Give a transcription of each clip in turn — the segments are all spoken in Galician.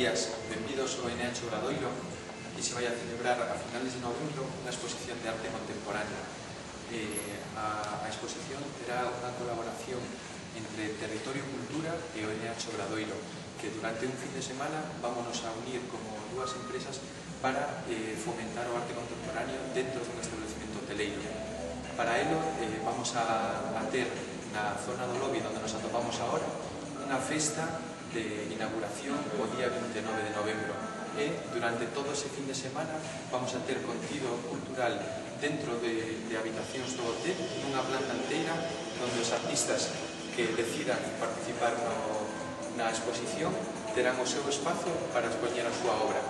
días, benvidos ao NH Obradoiro, que se vai a celebrar a finales de novembro unha exposición de arte contemporánea. A exposición terá unha colaboración entre Territorio Cultura e o NH Obradoiro, que durante un fin de semana vámonos a unir como dúas empresas para fomentar o arte contemporáneo dentro dun establecemento hoteleiro. Para ello vamos a ter na zona do lobby onde nos atopamos agora unha festa de inauguración o día 29 de novembro e durante todo ese fin de semana vamos a ter contido cultural dentro de habitacións do hotel nunha planta inteira onde os artistas que decidan participar na exposición terán o seu espazo para expoñer a súa obra.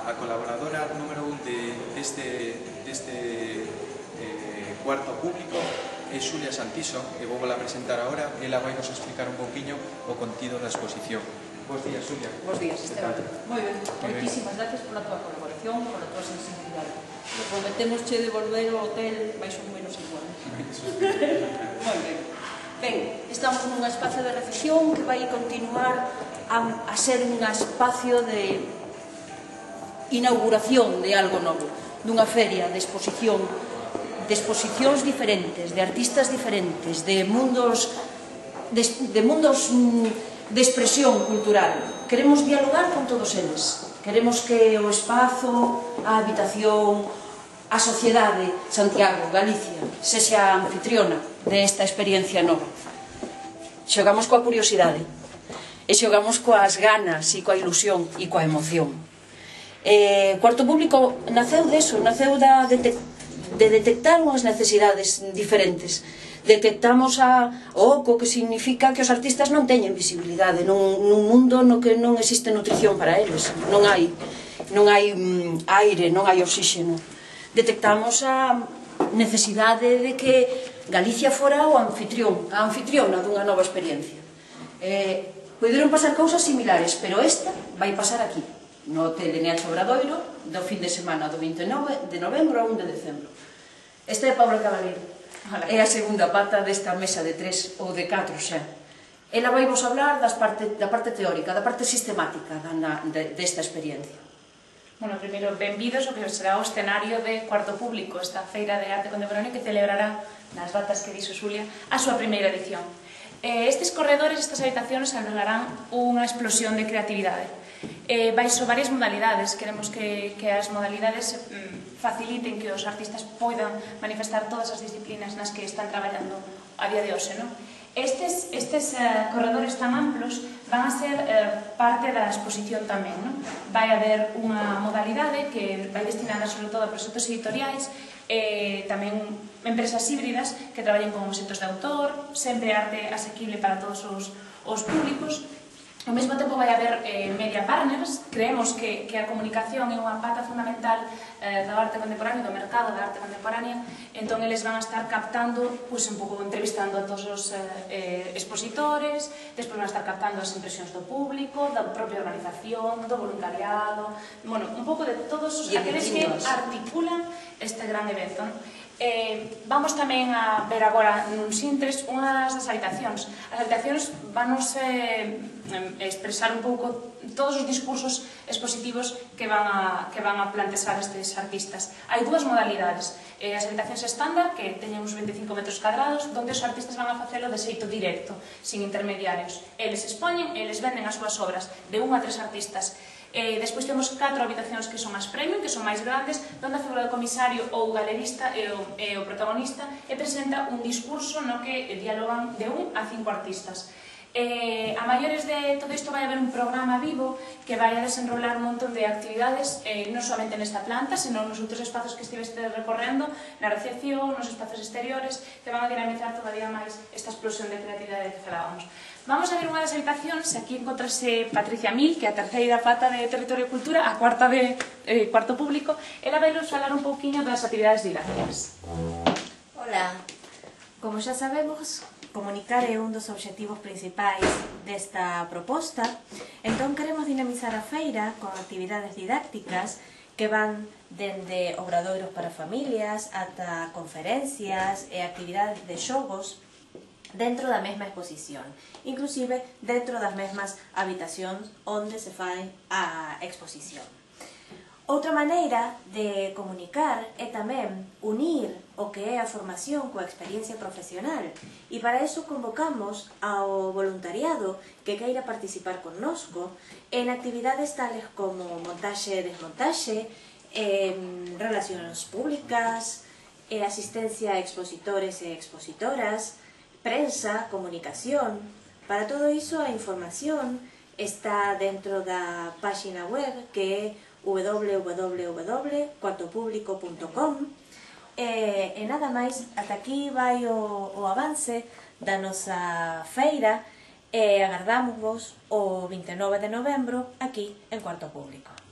A colaboradora número 1 deste cuarto público é Xulia Santiso, e vou a presentar agora. Ela vai nos explicar un pouquiño o contido da exposición. Bos días, Xulia. Bos días, Esteban. Moi ben, moitísimas gracias pola tua colaboración, pola tua sensibilidade. Prometemos che devolver o hotel máis ou menos igual. Moi ben. Ben, estamos nunha espacio de reflexión que vai continuar a ser un espacio de inauguración de algo novo, dunha feria de exposición, de exposicións diferentes, de artistas diferentes, de mundos de expresión cultural. Queremos dialogar con todos eles. Queremos que o espazo, a habitación, a sociedade, Santiago, Galicia, sexa anfitriona desta experiencia nova. Xogamos coa curiosidade e xogamos coas ganas e coa ilusión e coa emoción. Cuarto Público naceu deso, naceu de detectar unhas necesidades diferentes. Detectamos o oco, que significa que os artistas non teñen visibilidade nun mundo no que non existe nutrición para eles, non hai aire, non hai oxígeno. Detectamos a necesidade de que Galicia fora o anfitrión, a anfitriona dunha nova experiencia. Poderon pasar cousas similares, pero esta vai pasar aquí, no Hotel NH Obradoiro, do fin de semana do 29 de novembro a 1 de decembro. Esta é Paula Caballero, é a segunda pata desta mesa de 3 ou de 4 xa. Ela vai vos hablar da parte teórica, da parte sistemática desta experiencia. Bueno, primeiro, benvidos ao que será o escenario de Cuarto Público, esta feira de arte contemporáneo que celebrará, nas datas que dixo Xulia, a súa primeira edición. Estes corredores, estas habitacións, albergarán unha explosión de creatividade. Baixo varias modalidades, queremos que as modalidades faciliten que os artistas poidan manifestar todas as disciplinas nas que están traballando a día de hoxe, non? Estes corredores tan amplos van a ser parte da exposición tamén, non? Vai haber unha modalidade que vai destinada sobre todo a proxectos editoriais, tamén empresas híbridas que traballen con xeitos de autor, sempre arte asequible para todos os públicos. Ao mesmo tempo vai haber media partners. Creemos que a comunicación é unha pata fundamental do arte contemporáneo, do mercado da arte contemporánea. Entón, eles van a estar captando, un pouco entrevistando a todos os expositores, despois van a estar captando as impresións do público, da propia organización, do voluntariado, un pouco de todos aqueles que articulan este gran evento. Vamos tamén a ver agora nun sintres unhas das habitacións. As habitacións vanos expresar un pouco todos os discursos expositivos que van a plantexar estes artistas. Hai dúas modalidades: as habitacións estándar, que teñen uns 25 metros cadrados, onde os artistas van a facelo de xeito directo, sin intermediarios. Eles expoñen, eles venden as súas obras de 1 a 3 artistas. Despois temos 4 habitacións que son máis premium, que son máis grandes, onde a figura do comisario ou galerista é o protagonista e presenta un discurso no que dialogan de 1 a 5 artistas. A maiores de todo isto vai haber un programa vivo que vai a desenrolar un montón de actividades, non somente nesta planta, senón nos outros espazos que estiveste recorrendo, na recepción, nos espazos exteriores, que van a dinamizar todavía máis esta explosión de creatividade que falábamos. Vamos a ver unha das habitacións, aquí encontrase Patricia Mil, que é a terceira pata de Territorio Cultura, a cuarta de Cuarto Público. Ela vai nos falar un pouquinho das actividades didácticas. Hola, como xa sabemos, comunicar é un dos obxectivos principais desta proposta, entón queremos dinamizar a feira con actividades didácticas que van dende obradoiros para familias ata conferencias e actividades de xogos dentro da mesma exposición, inclusive dentro das mesmas habitacións onde se fai a exposición. Outra maneira de comunicar é tamén unir o que é a formación coa experiencia profesional e para iso convocamos ao voluntariado que queira participar connosco en actividades tales como montaxe e desmontaxe, relacións públicas, asistencia a expositores e expositoras, prensa, comunicación. Para todo iso a información está dentro da páxina web que é www.cuartopublico.com e nada máis, ata aquí vai o avance da nosa feira e agardámosvos o 29 de novembro aquí en Cuarto Público.